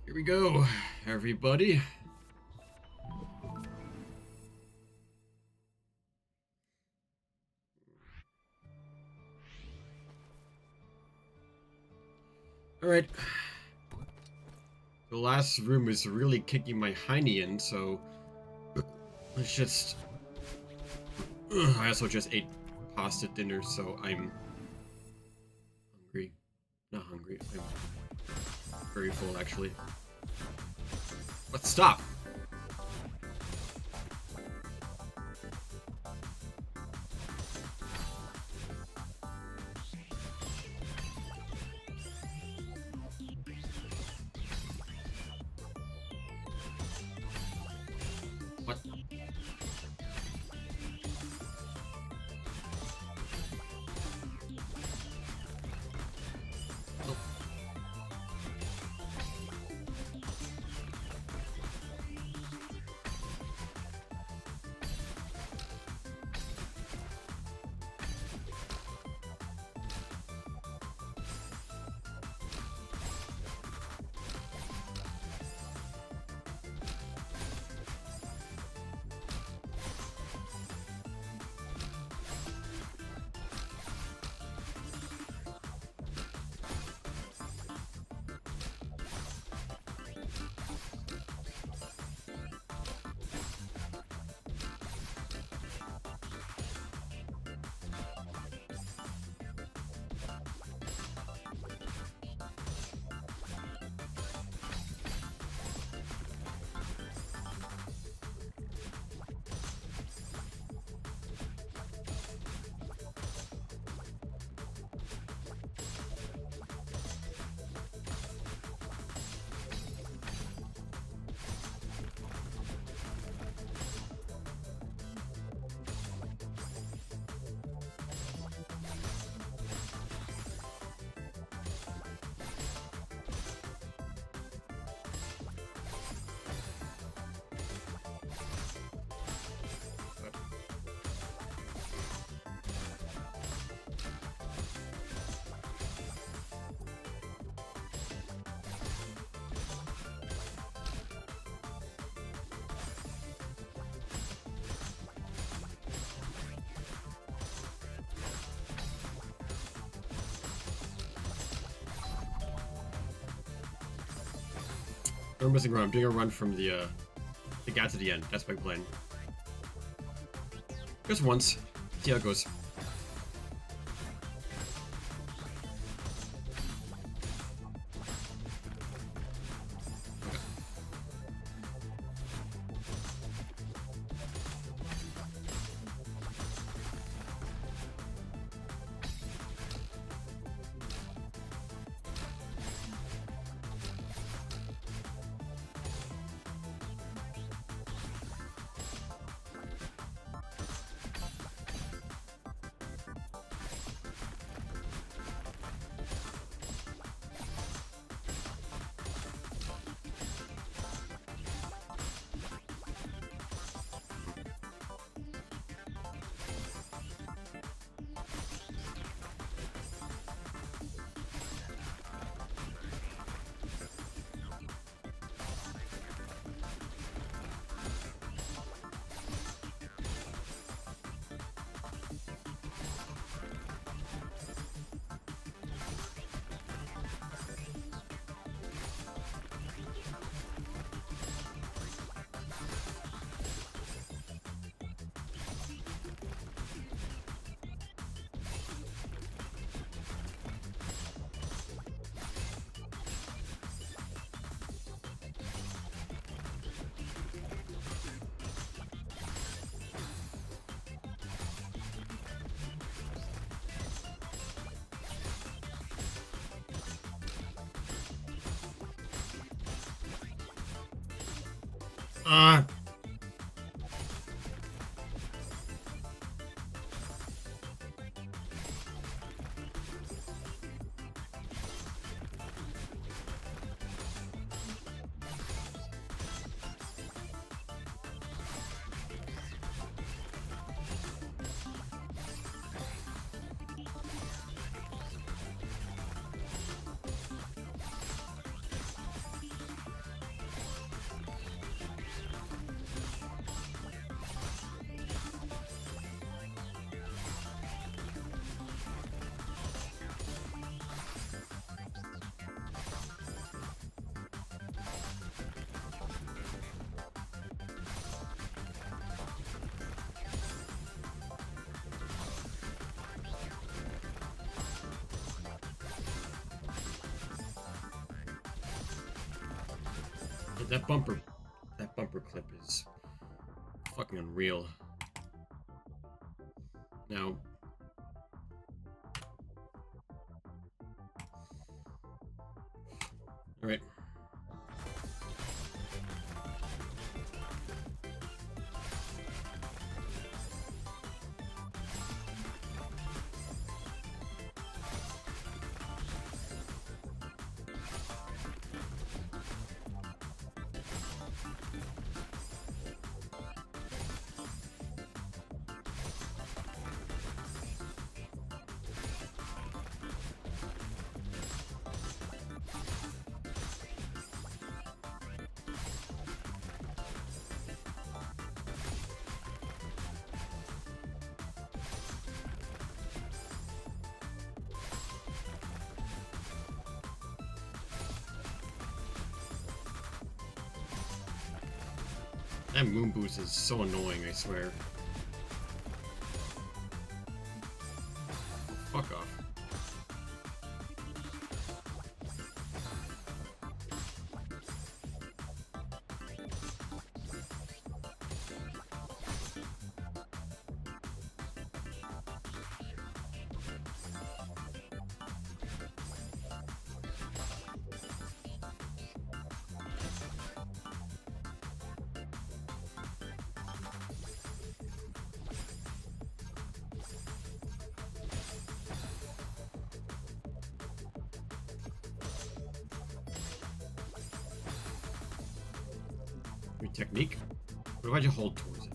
Here we go, everybody. Alright. The last room is really kicking my hiney in, so let's just... I also just ate pasta dinner, so I'm hungry. Not hungry, I'm very full, actually. But stop! What? Oh. I'm missing a run. I'm doing a run from the gap to the end. That's my plan. Just once. See how it goes. Ah. That bumper clip is fucking unreal. Now, all right. That moon boost is so annoying, I swear. Fuck off. Your technique? What about you hold towards it?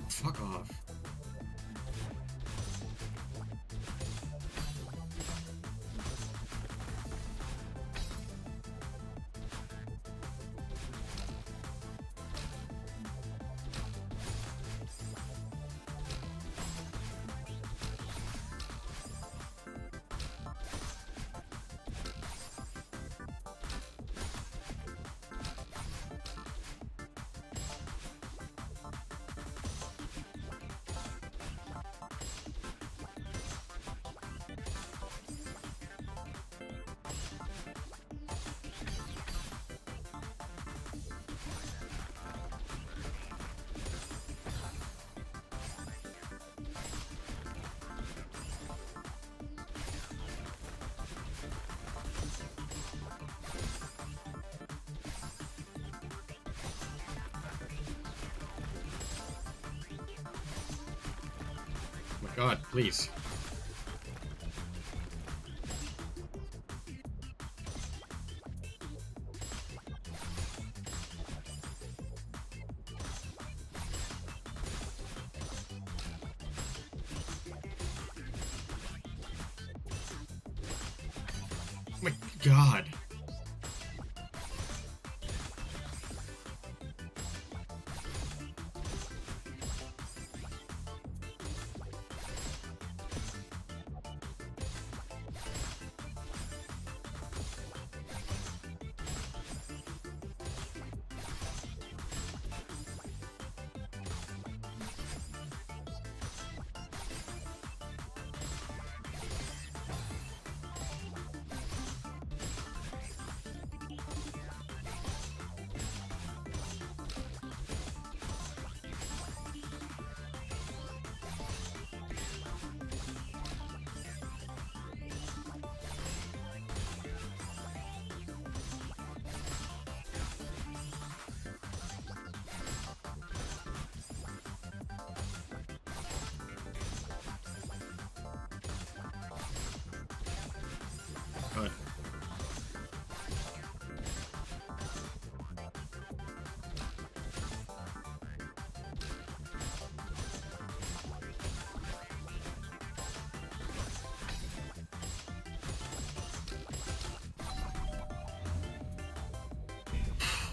Fuck off. God, please. Oh my God.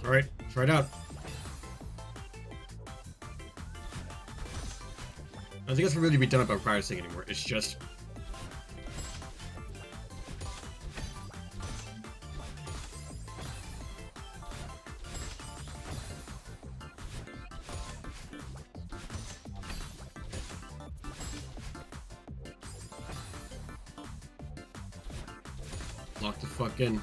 Alright, try it out. I think it's really be done about practicing anymore. It's just... Lock the fuck in.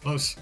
Close.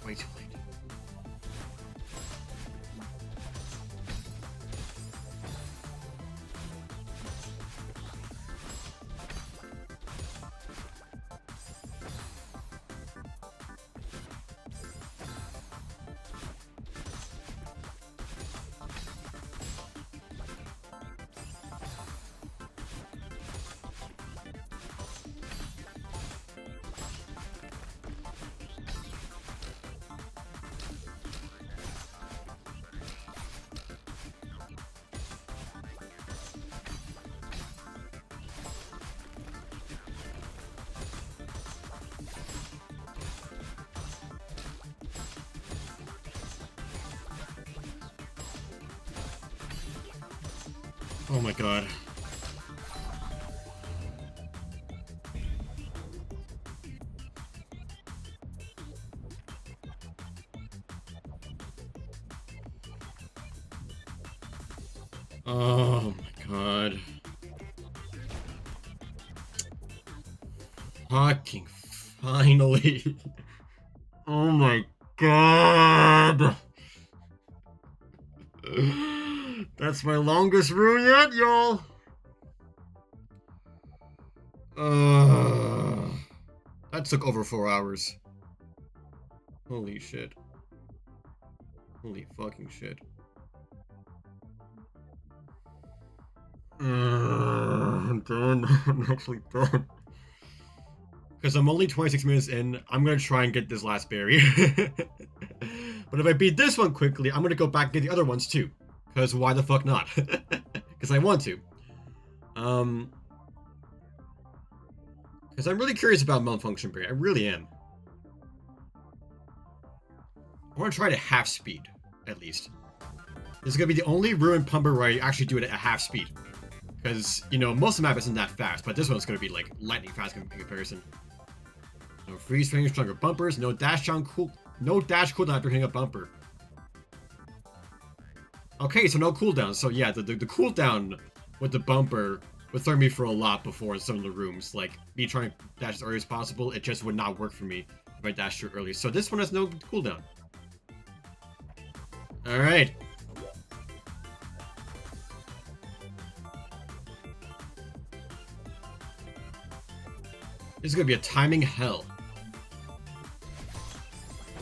Way too late. Oh my god. Oh my god. Fucking finally. Oh my god. That's my longest room yet, y'all. That took over 4 hours. Holy shit. Holy fucking shit. I'm done. I'm actually done. Because I'm only 26 minutes in, I'm gonna try and get this last berry. But if I beat this one quickly, I'm gonna go back and get the other ones too. Because why the fuck not? Because I want to. Because I'm really curious about malfunction berry. I really am. I want to try it at half speed, at least. This is gonna be the only ruined pumper where I actually do it at half speed. Because, you know, most of the map isn't that fast, but this one's gonna be like lightning fast in comparison. No freeze frame, stronger bumpers, no dash cooldown after hitting a bumper. Okay, so no cooldown. So yeah, the cooldown with the bumper would throw me for a lot before in some of the rooms. Like, me trying to dash as early as possible, it just would not work for me if I dashed too early. So this one has no cooldown. Alright. This is gonna be a timing hell.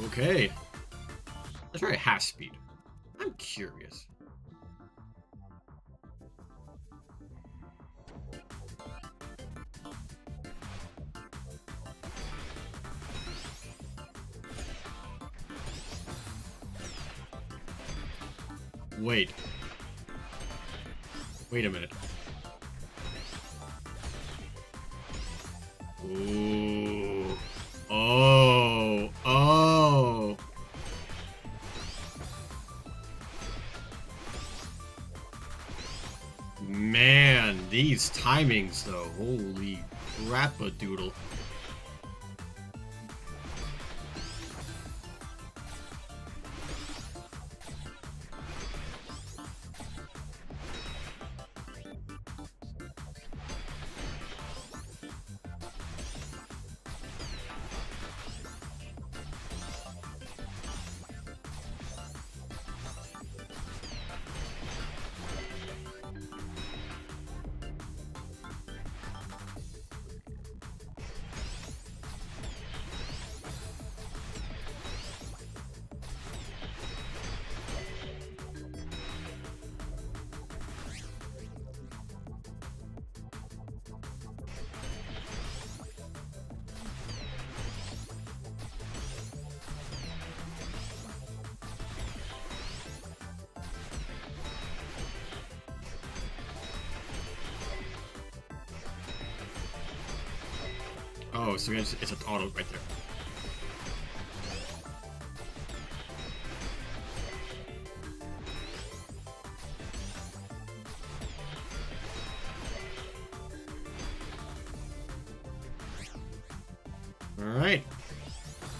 Okay. Let's try half speed. I'm curious. Wait. Wait a minute. Ooh. Oh. Oh. Man, these timings though. Holy crap-a-doodle. Oh, so it's an auto right there. Alright.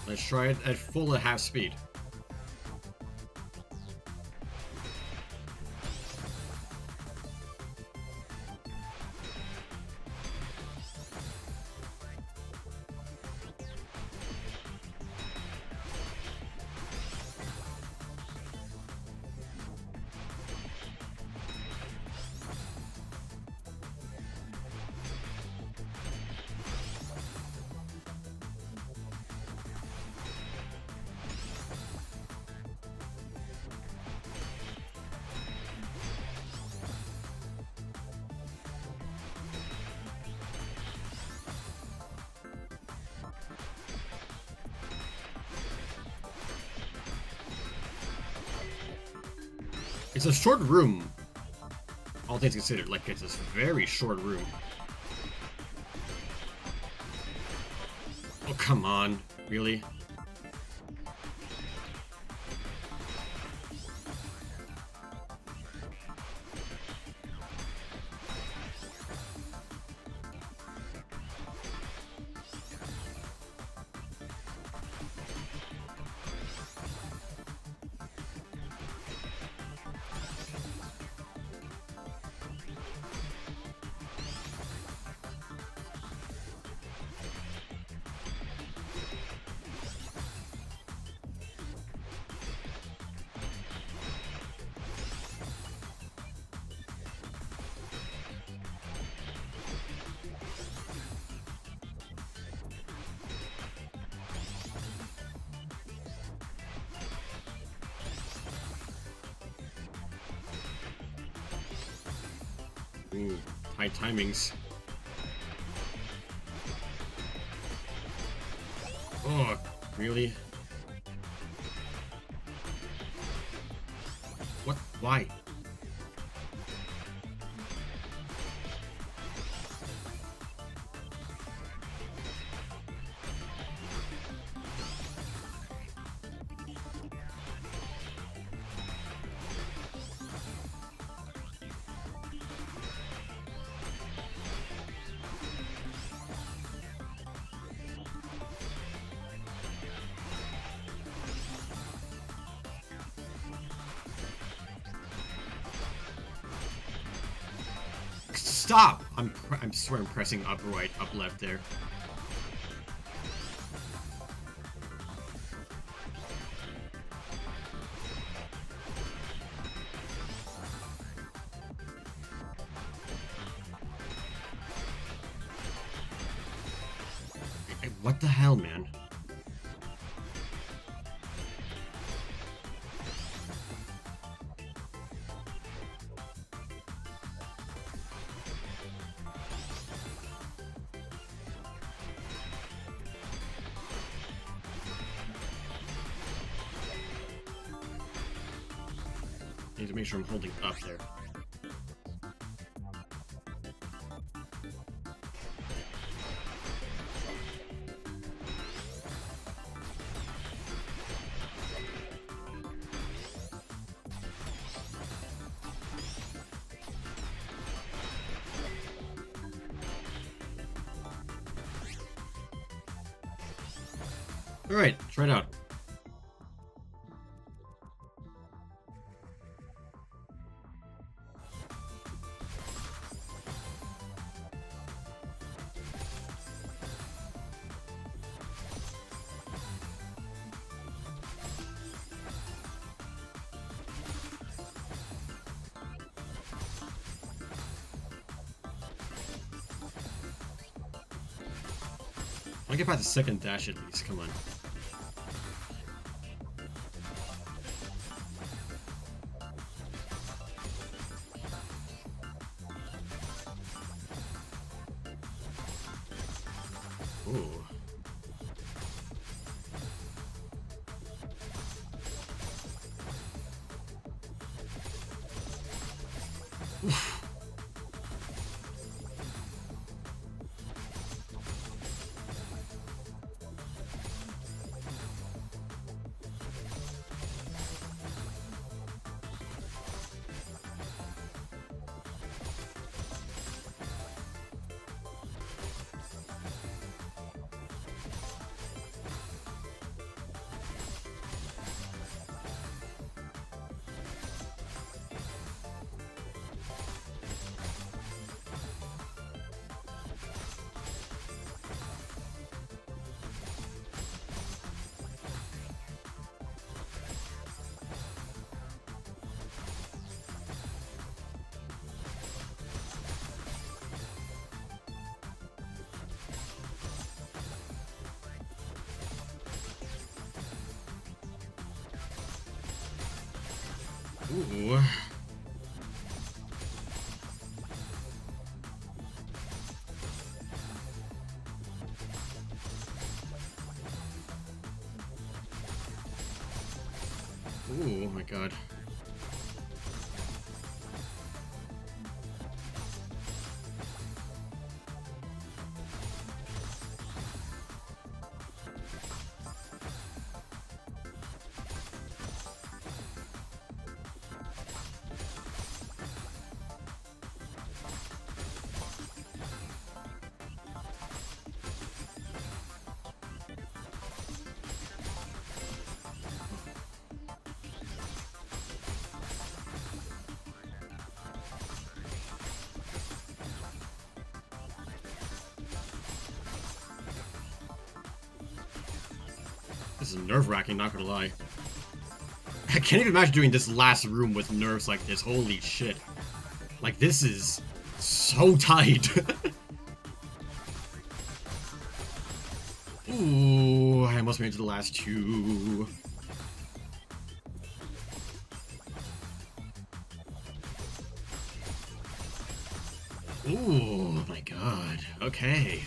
Let's try it at full at half speed. It's a short room, all things considered. Like, it's a very short room. Oh, come on. Really? Ooh, high timings. Oh, really? What? Why? Stop! I'm swear I'm pressing up right, up left there. What the hell, man? Need to make sure I'm holding up there. Alright, try it out. I'll get by the second dash at least, come on. Ooh. Oof. Ooh. Ooh, oh my god. This is nerve-wracking, not gonna lie. I can't even imagine doing this last room with nerves like this. Holy shit. Like, this is so tight. Ooh, I almost made it to the last two. Ooh, my god. Okay.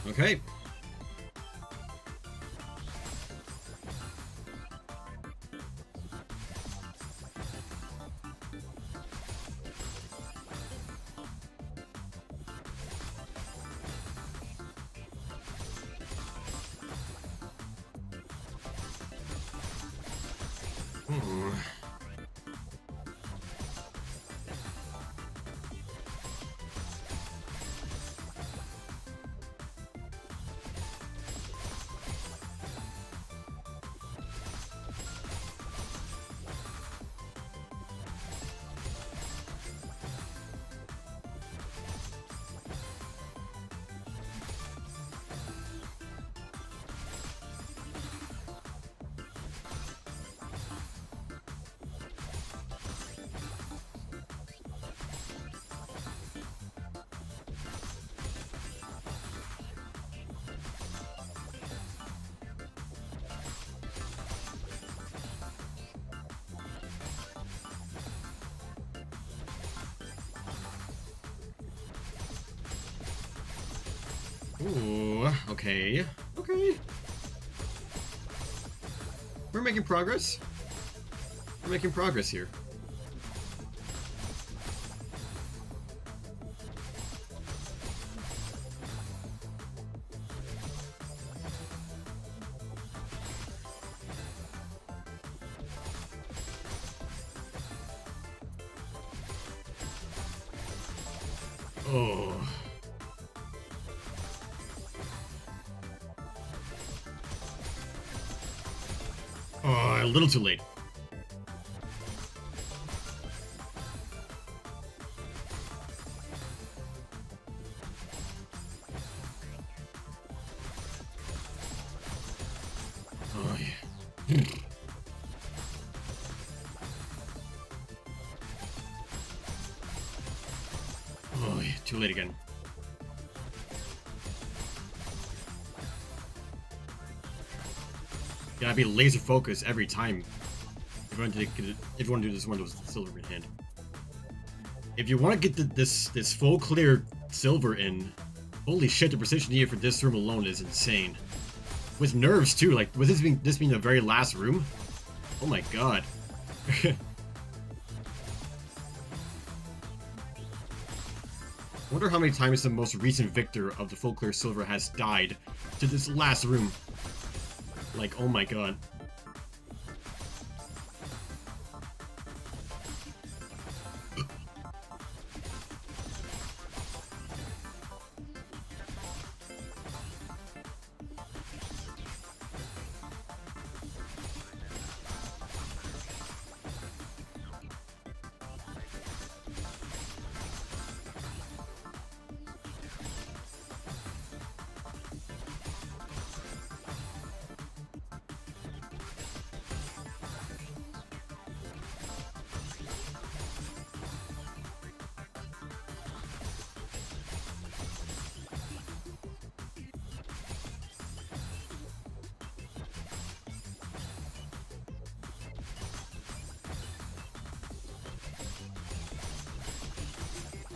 Okay. Hmm. Ooh, okay. Okay. We're making progress. We're making progress here. Oh. Oh, a little too late. Oh, yeah. Oh, yeah. Too late again. Gotta be laser focused every time. If you want to do this one with the silver in hand. If you want to get this full clear silver in, holy shit, the precision needed for this room alone is insane. With nerves too, like with this being the very last room. Oh my god. Wonder how many times the most recent victor of the full clear silver has died to this last room. Like, oh my god.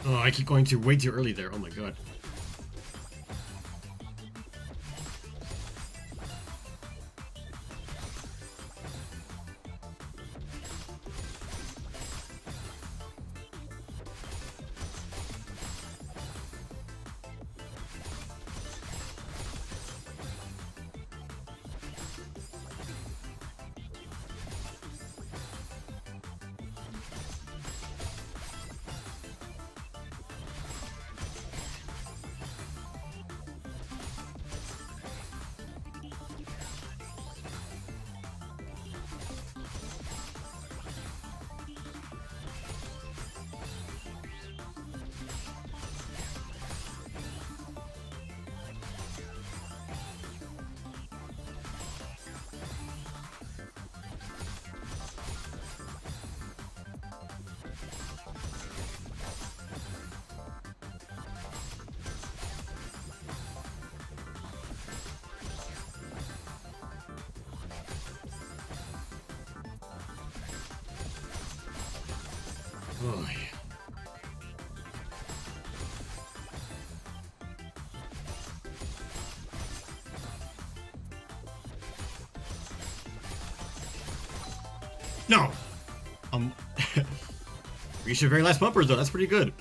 Oh, I keep going way too early there. Oh my god. Oh, yeah. No! Reached your very last bumper though, that's pretty good.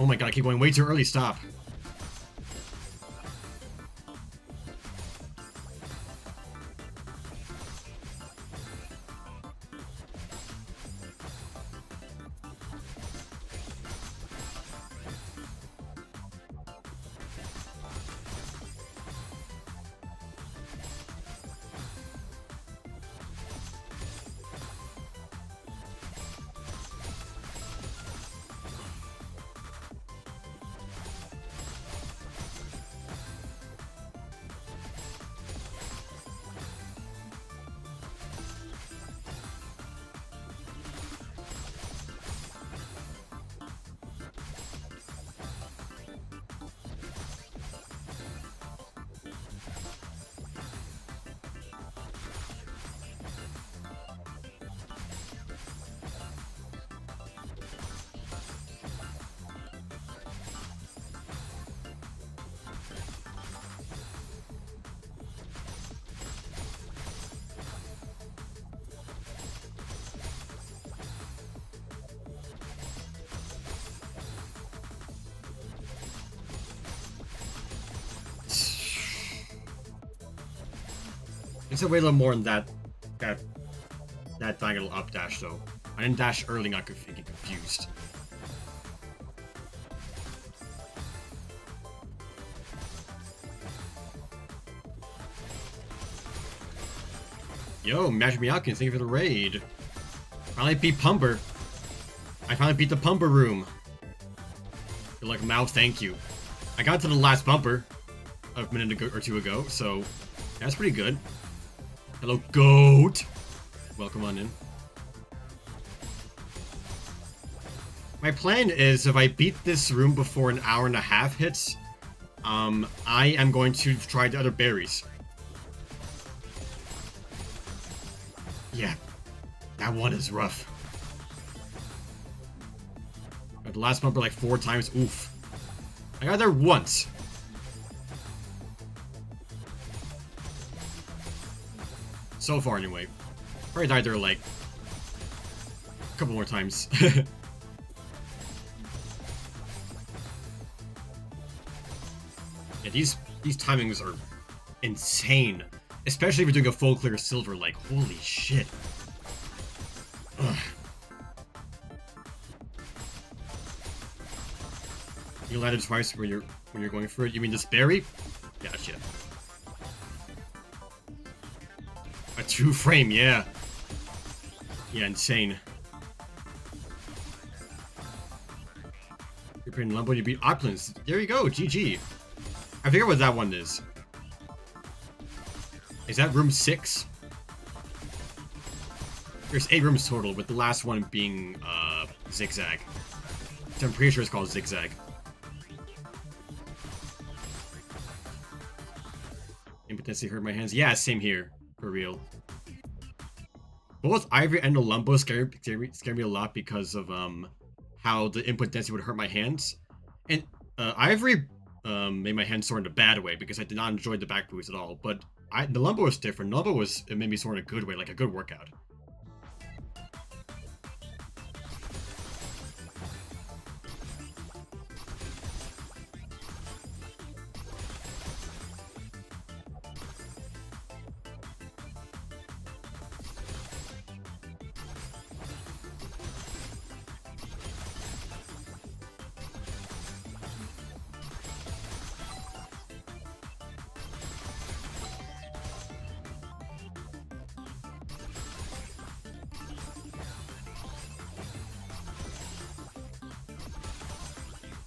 Oh my god, I keep going way too early, stop. It's a way a little more than that diagonal up dash though. I didn't dash early, not getting confused. Yo, Magic Meowkins, thank you for the raid. Finally beat Pumper. I finally beat the Pumper room. You're like, Mouth, thank you. I got to the last bumper a minute or two ago, so that's pretty good. Hello, goat. Welcome on in. My plan is if I beat this room before an hour and a half hits, I am going to try the other berries. Yeah, that one is rough. Got the last bumper like 4 times. Oof. I got there once. So far, anyway. Probably died there like a couple more times. Yeah, these timings are insane. Especially if you're doing a full clear silver, like, holy shit. Ugh. You landed twice when you're going for it. You mean this berry? Gotcha. A 2-frame, yeah. Yeah, insane. You're playing Lumbo, you beat Opulence. There you go, GG. I forget what that one is. Is that room 6? There's 8 rooms total, with the last one being, Zigzag. So I'm pretty sure it's called Zigzag. Impotency hurt my hands. Yeah, same here. For real. Both Ivory and Olumbo scare me a lot because of how the input density would hurt my hands. And Ivory made my hands sore in a bad way because I did not enjoy the back boost at all. But the Lumbo was different. Lumbo it made me sore in a good way, like a good workout.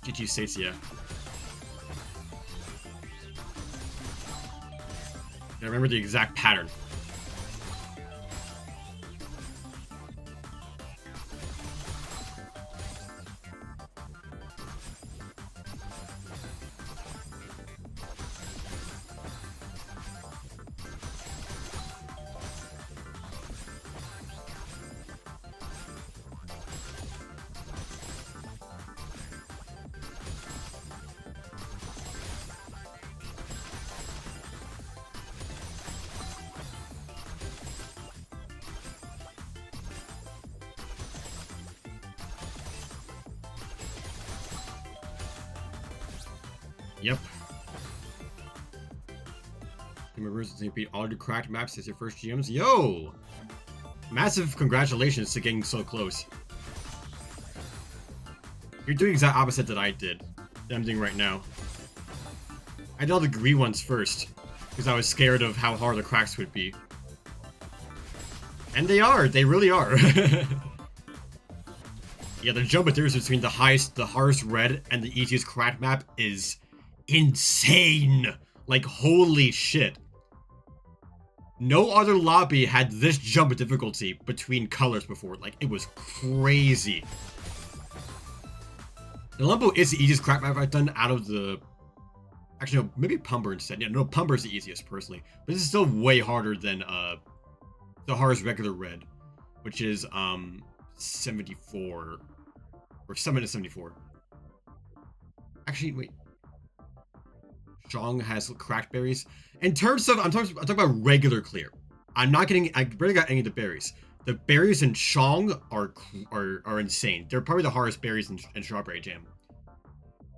GG Stacia. I remember the exact pattern. Yep. Remember to beat all your cracked maps as your first GMs. Yo! Massive congratulations to getting so close. You're doing the exact opposite that I did. That I'm doing right now. I did all the green ones first, because I was scared of how hard the cracks would be. And they are! They really are! Yeah, the jump difference between the hardest red and the easiest cracked map is insane! Like, holy shit. No other lobby had this jump difficulty between colors before. Like, it was crazy. The Lumbo is the easiest cracked map I've done out of the... Actually, no, maybe Pumber instead. Yeah, no, Pumber's the easiest, personally. But this is still way harder than the hardest regular red, which is 74. Or 7 to 74. Actually, wait. Zhong has cracked berries. In terms of, I'm talking about regular clear. I barely got any of the berries. The berries in Chong are insane. They're probably the hardest berries in Strawberry Jam.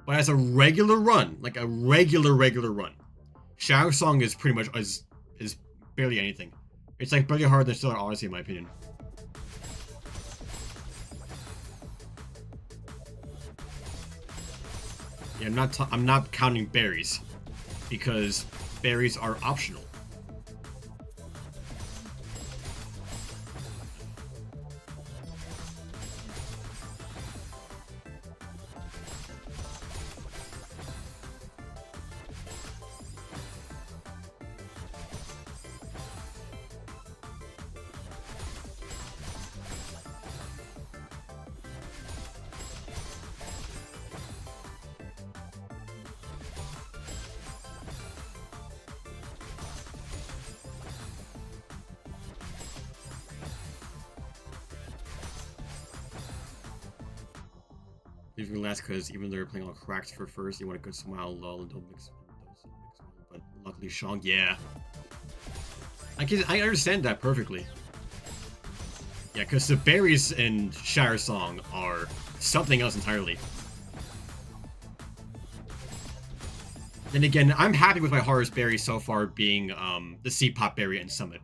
But as a regular run, like a regular run, Shao Song is pretty much is barely anything. It's like barely harder than Stellar Odyssey in my opinion. Yeah, I'm not counting berries, because berries are optional. Leaving last because even though you're playing all cracked for first, you want a good smile, lol, and don't mix but luckily Shang, yeah. I understand that perfectly. Yeah, because the berries in Shatter Song are something else entirely. Then again, I'm happy with my hardest berry so far being the C-Pop berry and Summit.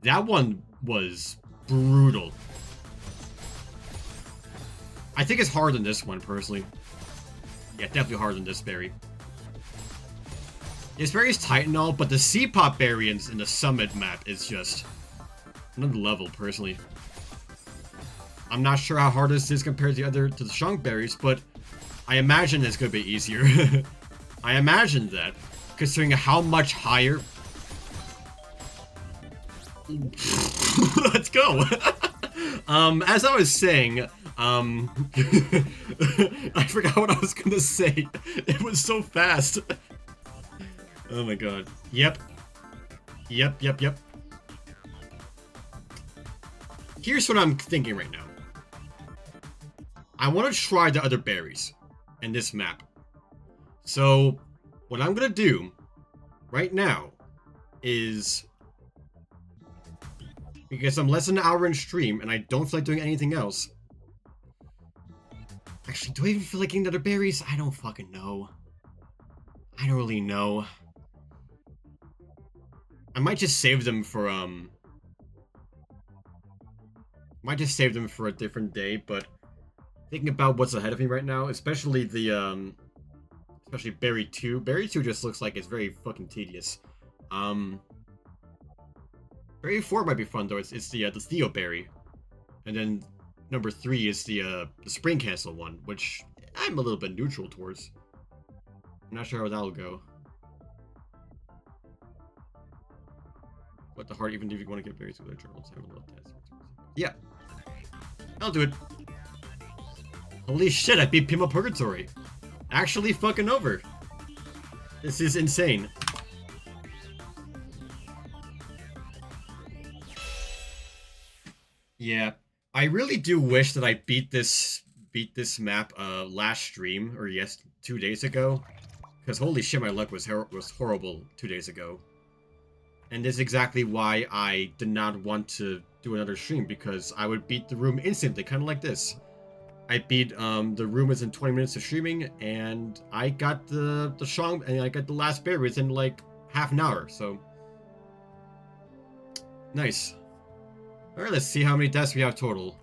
That one was brutal. I think it's harder than this one, personally. Yeah, definitely harder than this berry. This berry's tight and all, but the C-Pop berry in the Summit map is just another level, personally. I'm not sure how hard this is compared to the Shunk berries, but I imagine it's gonna be easier. I imagine that, considering how much higher... Let's go! As I was saying, I forgot what I was gonna say. It was so fast. Oh my god. Yep. Yep. Here's what I'm thinking right now. I want to try the other berries in this map. So, what I'm going to do right now is, because I'm less than an hour in stream and I don't feel like doing anything else. Actually, do I even feel like getting the other berries? I don't fucking know. I don't really know. I might just save them for, might just save them for a different day, but thinking about what's ahead of me right now, especially the, especially Berry 2. Berry 2 just looks like it's very fucking tedious. Berry 4 might be fun, though. It's the Theo Berry. And then number 3 is the Spring Castle one, which I'm a little bit neutral towards. I'm not sure how that'll go. What the heart, even if you want to get berries with their journals, have a little test. Yeah. I'll do it. Holy shit, I beat Pinball Purgatory. Actually fucking over. This is insane. Yeah. I really do wish that I beat this map last stream, or 2 days ago. Because holy shit, my luck was horrible 2 days ago. And this is exactly why I did not want to do another stream, because I would beat the room instantly, kind of like this. I beat the room within 20 minutes of streaming, and I got the Shang, and I got the last bear within like half an hour, so nice. All right, let's see how many deaths we have total.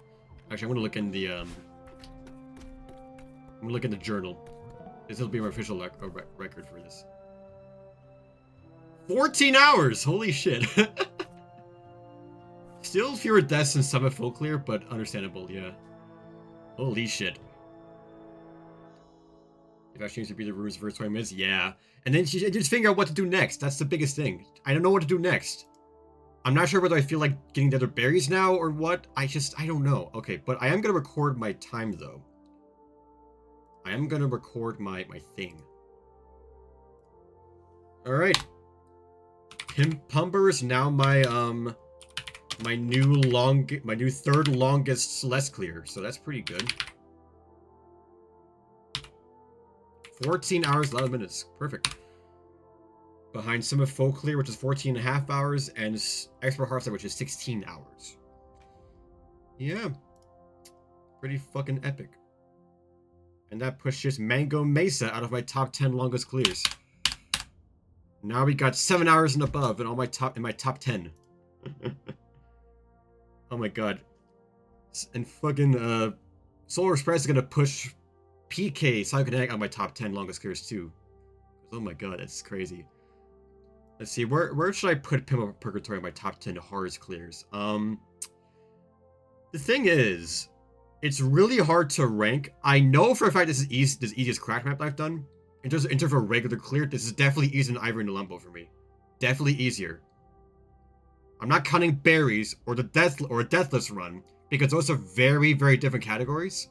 Actually, I'm gonna look in the journal. This will be my official record for this. 14 hours! Holy shit. Still fewer deaths than Summit Full Clear, but understandable, yeah. Holy shit. If I change to be the rooms for 20 minutes, yeah. And then just figure out what to do next. That's the biggest thing. I don't know what to do next. I'm not sure whether I feel like getting the other berries now or what. I don't know. Okay, but I am going to record my time, though. I am going to record my thing. Alright. Pumber is now my new third longest Celeste clear, so that's pretty good. 14 hours, 11 minutes. Perfect. Behind Summit Full Clear, which is 14.5 hours, and Expert Hearthstone, which is 16 hours. Yeah. Pretty fucking epic. And that pushes Mango Mesa out of my top 10 longest clears. Now we got 7 hours and above in my top 10. Oh my god. And fucking Solar Express is gonna push PK Psychokinetic on my top 10 longest clears too. Oh my god, that's crazy. Let's see, where should I put Pinball Purgatory in my top 10 hardest clears? The thing is, it's really hard to rank. I know for a fact this is the easiest crack map I've done. In terms of a regular clear, this is definitely easier than Ivory and Limbo for me. Definitely easier. I'm not counting berries or a Deathless run, because those are very, very different categories.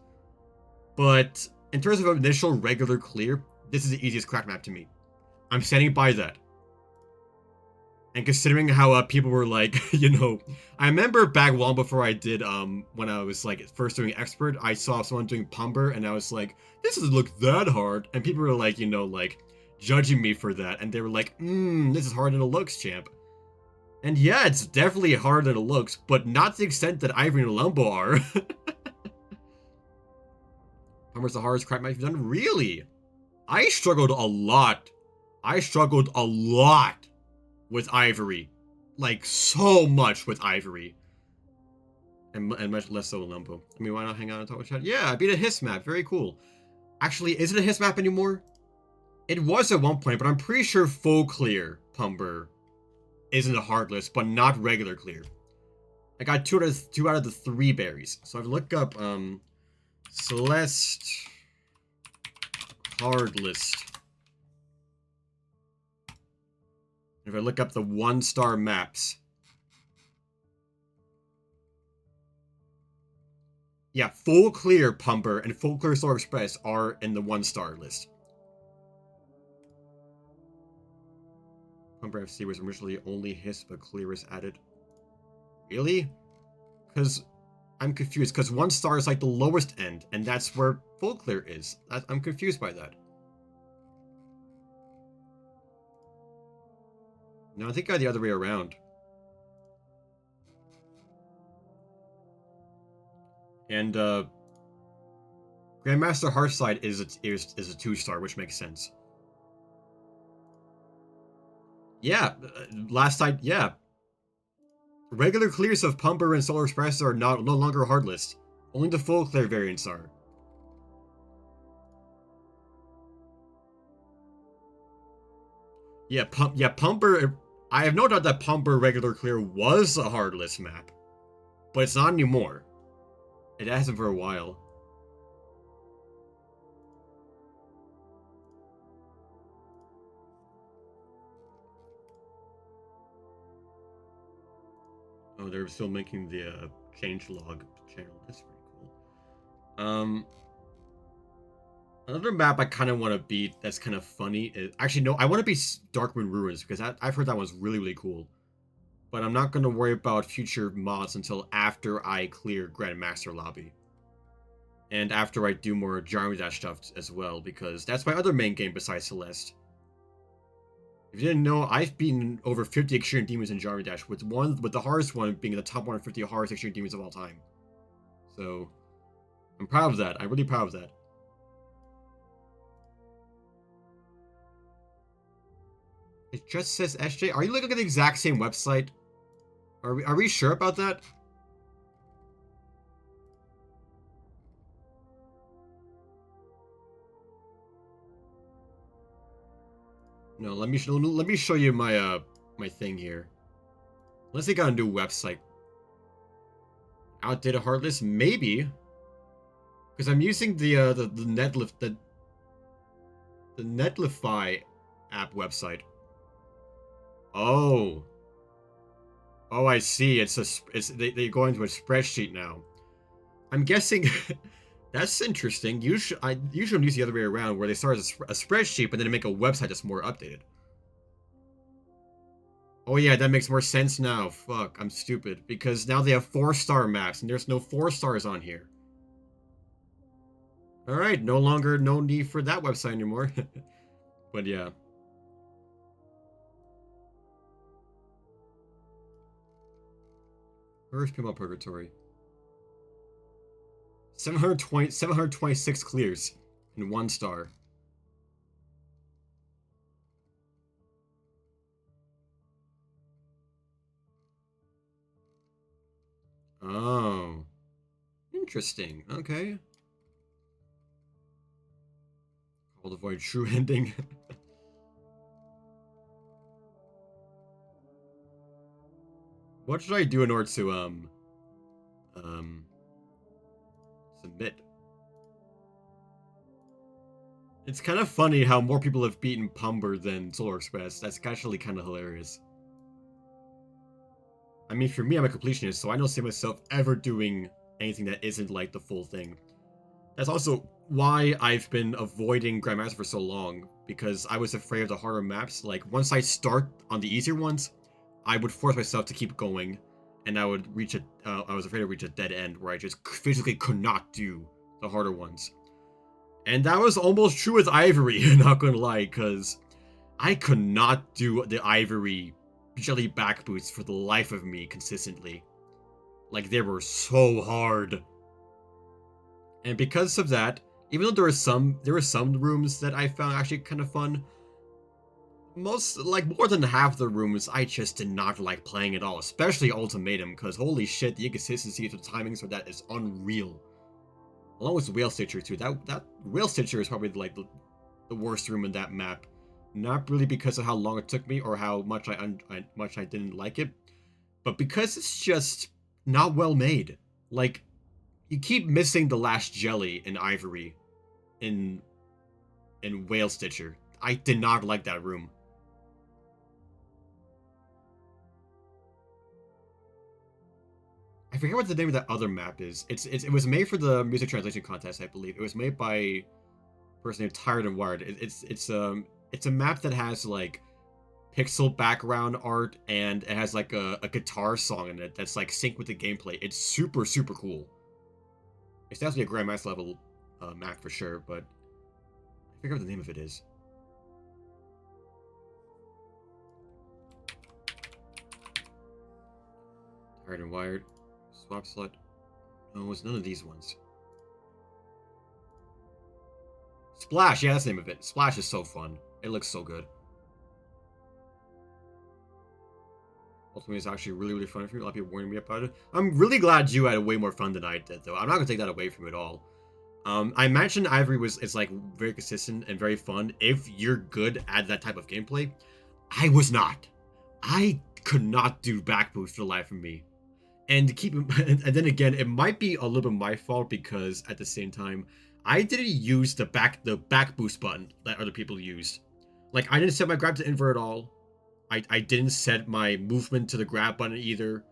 But in terms of initial regular clear, this is the easiest crack map to me. I'm standing by that. And considering how people were like, you know, I remember back long before I did, when I was like first doing Expert, I saw someone doing Pumber, and I was like, this doesn't look that hard. And people were like, you know, like judging me for that, and they were like, this is harder than it looks, champ. And yeah, it's definitely harder than it looks, but not to the extent that Ivory and Limbo are. Pumber's the hardest crack map you've done? Really? I struggled a lot. With Ivory. Like, so much with Ivory. And much less so with Limbo. I mean, why not hang out and talk with chat? Yeah, I beat a Hiss map. Very cool. Actually, is it a Hiss map anymore? It was at one point, but I'm pretty sure full clear Pumber isn't a hard list, but not regular clear. I got 2 out of the 3 berries. So I've looked up, Celeste hard list. If I look up the 1-star maps. Yeah, full clear Pumper and full clear Solar Express are in the 1-star list. Pumper FC was originally only hiss, but clear is added. Really? Because I'm confused. Because 1 star is like the lowest end, and that's where full clear is. I'm confused by that. No, I think I got the other way around. And Grandmaster Hearthside is a 2-star, which makes sense. Yeah, last time, yeah. Regular clears of Pumper and Solar Express are no longer hard list. Only the full clear variants are. Yeah, Pumper. I have no doubt that Pumper regular clear was a hard list map, but it's not anymore. It hasn't for a while. Oh, they're still making the changelog channel. That's pretty cool. Another map I kind of want to beat that's kind of funny is... Actually, no, I want to beat Darkmoon Ruins, because I've heard that one's really, really cool. But I'm not going to worry about future mods until after I clear Grandmaster Lobby. And after I do more Jarmy Dash stuff as well, because that's my other main game besides Celeste. If you didn't know, I've beaten over 50 Extreme Demons in Jarmy Dash, with the hardest one being the top 150 hardest Extreme Demons of all time. So, I'm proud of that. I'm really proud of that. It just says SJ. Are you looking at the exact same website? Are we sure about that? No, let me show you my my thing here. Unless they got a new website. Outdated hard list, maybe. Because I'm using the Netlify app website. Oh. Oh, I see. They go into a spreadsheet now. I'm guessing that's interesting. Usually use the other way around, where they start as a spreadsheet, but then they make a website that's more updated. Oh yeah, that makes more sense now. Fuck, I'm stupid. Because now they have 4-star maps, and there's no 4 stars on here. Alright, no need for that website anymore. But yeah. Where's Pinball Purgatory? 726 clears and 1 star. Oh. Interesting. Okay. I'll avoid true ending. What should I do in order to submit? It's kind of funny how more people have beaten Pumber than Solar Express. That's actually kind of hilarious. I mean, for me, I'm a completionist, so I don't see myself ever doing anything that isn't like the full thing. That's also why I've been avoiding Grandmaster for so long, because I was afraid of the harder maps. Like, once I start on the easier ones, I would force myself to keep going, and I would reach I was afraid to reach a dead end where I just physically could not do the harder ones. And that was almost true with Ivory, not gonna lie, because I could not do the Ivory jelly back boots for the life of me consistently. Like, they were so hard. And because of that, even though there were some rooms that I found actually kind of fun, more than half the rooms I just did not like playing at all, especially Ultimatum, because holy shit, the inconsistency of the timings for that is unreal. Along with Whale Stitcher too. That Whale Stitcher is probably like the worst room in that map. Not really because of how long it took me or how much I didn't like it, but because it's just not well made. Like, you keep missing the last jelly in Ivory in Whale Stitcher. I did not like that room. I forget what the name of that other map is. It was made for the music translation contest, I believe. It was made by a person named Tired and Wired. It's a map that has like pixel background art, and it has like a guitar song in it that's like synced with the gameplay. It's super, super cool. It's definitely a Grandmaster level map for sure, but I forget what the name of it is. Tired and Wired. Swap Slut. No, it's none of these ones. Splash, yeah, that's the name of it. Splash is so fun. It looks so good. Ultimately, it's actually really, really fun for you. A lot of people warning me about it. I'm really glad you had way more fun than I did, though. I'm not gonna take that away from you at all. I mentioned Ivory is like very consistent and very fun if you're good at that type of gameplay. I was not. I could not do back boost for the life of me. And and then again, it might be a little bit my fault because at the same time, I didn't use the back boost button that other people used. Like I didn't set my grab to invert at all. I didn't set my movement to the grab button either.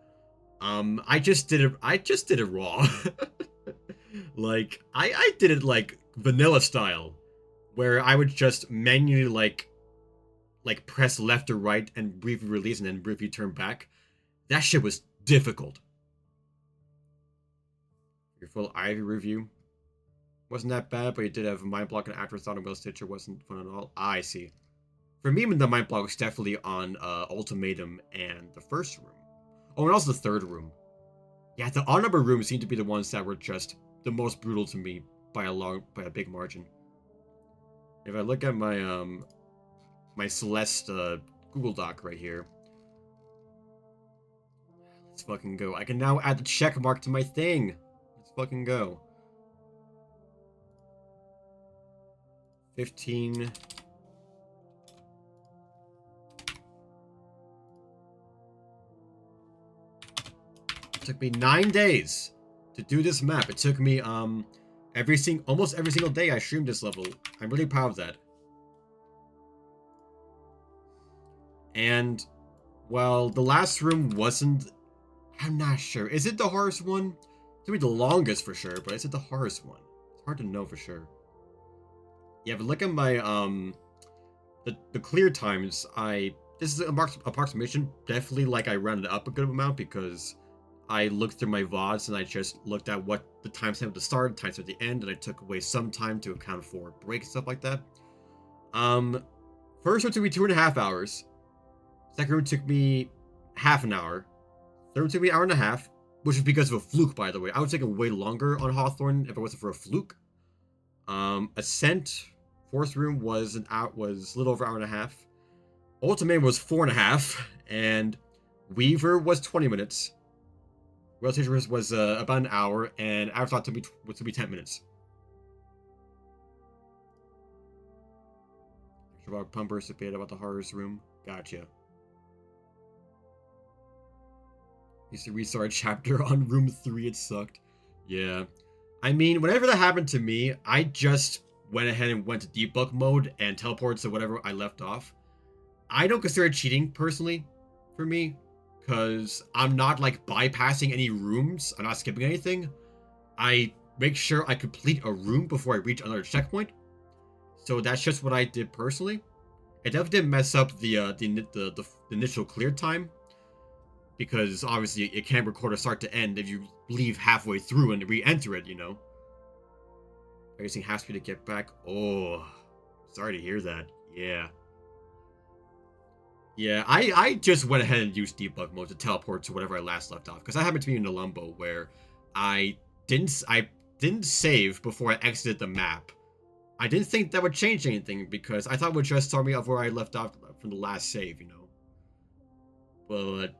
I just did it raw. Like I did it like vanilla style, where I would just manually like press left or right and briefly release and then briefly turn back. That shit was difficult. Your full Ivy review wasn't that bad, but you did have a mind block and afterthought, and Will Stitcher wasn't fun at all. I see. For me, the mind block was definitely on Ultimatum and the first room. Oh, and also the third room. Yeah, the odd number rooms seem to be the ones that were just the most brutal to me by a big margin. If I look at my my Celeste Google Doc right here, let's fucking go. I can now add the check mark to my thing. Let's fucking go. 15. It took me 9 days to do this map. It took me almost every single day I streamed this level. I'm really proud of that. And well, the last room wasn't, I'm not sure. Is it the hardest one? It's gonna be the longest for sure, but is it the hardest one? It's hard to know for sure. Yeah, but look at my the clear times. This is an approximation. Definitely like I rounded up a good amount because I looked through my VODs and I just looked at what the timestamp at the start, timestamp at the end, and I took away some time to account for breaks and stuff like that. First one took me 2.5 hours. Second room took me half an hour. Third room took me an hour and a half, which is because of a fluke, by the way. I would take it way longer on Hawthorne if it wasn't for a fluke. Ascent, fourth room was a little over an hour and a half. Ultimate was 4.5, and Weaver was 20 minutes. World Stage was about an hour, and Afterthought took me 10 minutes. About Pumpers debate about the horrors room. Gotcha. Used to restart a chapter on room 3, it sucked. Yeah. I mean, whenever that happened to me, I just went ahead and went to debug mode and teleported to whatever I left off. I don't consider it cheating, personally, for me, because I'm not, like, bypassing any rooms. I'm not skipping anything. I make sure I complete a room before I reach another checkpoint. So that's just what I did personally. It definitely did mess up the initial clear time, because obviously it can't record a start to end if you leave halfway through and re-enter it, you know. Are you using half speed to get back? Oh, sorry to hear that. Yeah. Yeah, I just went ahead and used debug mode to teleport to whatever I last left off, because I happened to be in a limbo where I didn't save before I exited the map. I didn't think that would change anything because I thought it would just start me off where I left off from the last save, you know. But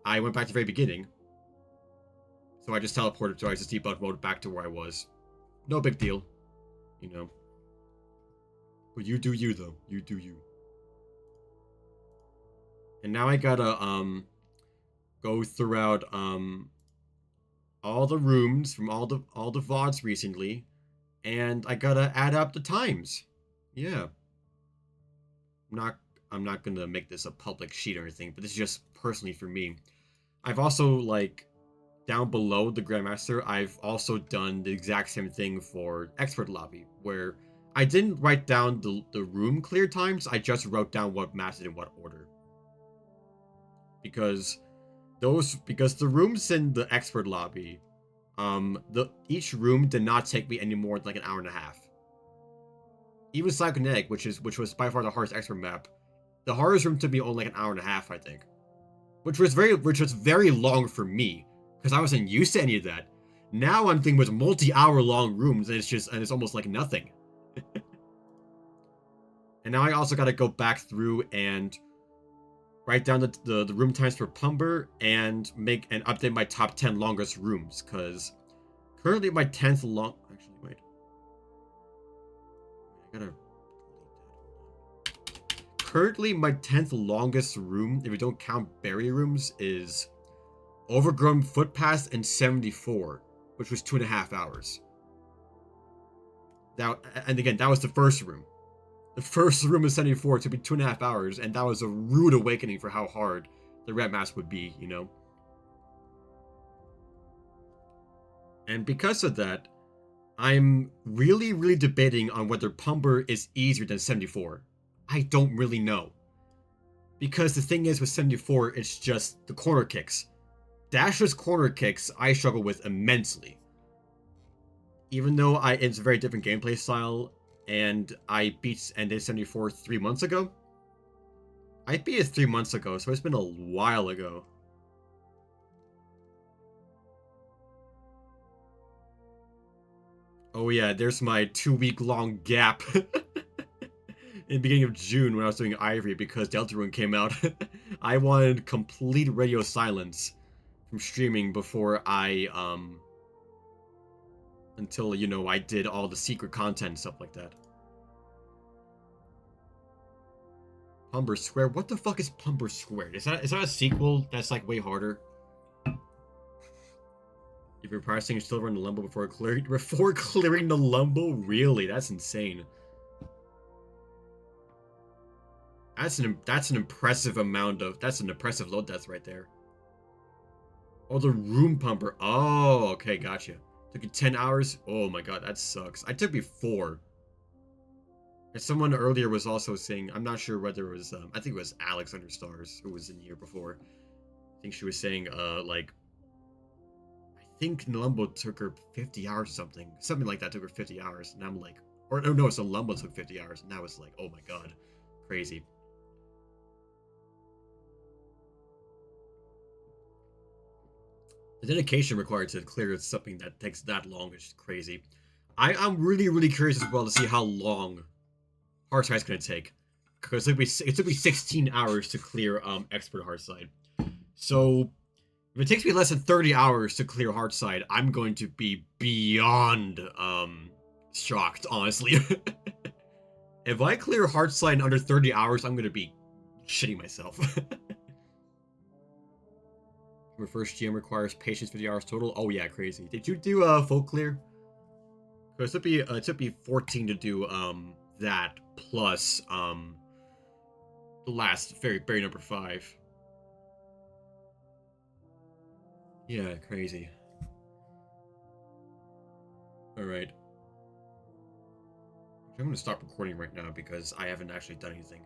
I went back to the very beginning, so I just teleported to debug mode back to where I was. No big deal, you know. But you do you though. You do you. And now I gotta go throughout all the rooms from all the VODs recently, and I gotta add up the times. Yeah. I'm not gonna make this a public sheet or anything, but this is just personally for me. I've also, like, down below the Grandmaster, I've also done the exact same thing for Expert Lobby, where I didn't write down the room clear times. I just wrote down what maps in what order. Because the rooms in the expert lobby, each room did not take me any more than like an hour and a half. Even Psychonetic, which was by far the hardest expert map, the hardest room took me only like an hour and a half, I think. Which was very long for me, because I wasn't used to any of that. Now I'm thinking with multi-hour long rooms, and it's almost like nothing. And now I also got to go back through and write down the room times for Pumber and update my top 10 longest rooms, because currently my 10th long. Actually, wait. I gotta. Currently, my 10th longest room, if we don't count barrier rooms, is Overgrown Footpath in 74, which was 2.5 hours. And again, that was the first room. The first room of 74 took me 2.5 hours, and that was a rude awakening for how hard the red mask would be, you know? And because of that, I'm really, really debating on whether Pumber is easier than 74. I don't really know. Because the thing is with 74, it's just the corner kicks. Dasher's corner kicks I struggle with immensely. Even though it's a very different gameplay style, and I beat ND 74 3 months ago. I beat it 3 months ago, so it's been a while ago. Oh yeah, there's my 2-week-long gap in the beginning of June when I was doing Ivory because Deltarune came out. I wanted complete radio silence from streaming before until, you know, I did all the secret content and stuff like that. Pumber Square? What the fuck is Pumber Square? Is that a sequel that's like way harder? If you're pricing silver in the Lumbo before clearing the Lumbo? Really? That's insane. That's an impressive amount of that's an impressive load death right there. Oh, the room pumper. Oh, okay, gotcha. Took you 10 hours? Oh my god, that sucks. I took me 4. And someone earlier was also saying, I'm not sure whether it was, I think it was Alex Under Stars who was in here before. I think she was saying, like, I think Nalumbo took her 50 hours or something. Something like that took her 50 hours. And I'm like, or no, it's Nalumbo took 50 hours. And that was like, oh my god, crazy. The dedication required to clear something that takes that long is crazy. I'm really, really curious as well to see how long Heartside's gonna take, because it took me 16 hours to clear expert Heartside. So if it takes me less than 30 hours to clear Heartside, I'm going to be beyond shocked, honestly. If I clear Heartside in under 30 hours, I'm gonna be shitting myself. Your first GM requires patience 50 hours total. Oh yeah, crazy. Did you do full clear? Because it took me 14 to do that plus the last fairy number 5. Yeah, crazy. Alright. I'm gonna stop recording right now because I haven't actually done anything.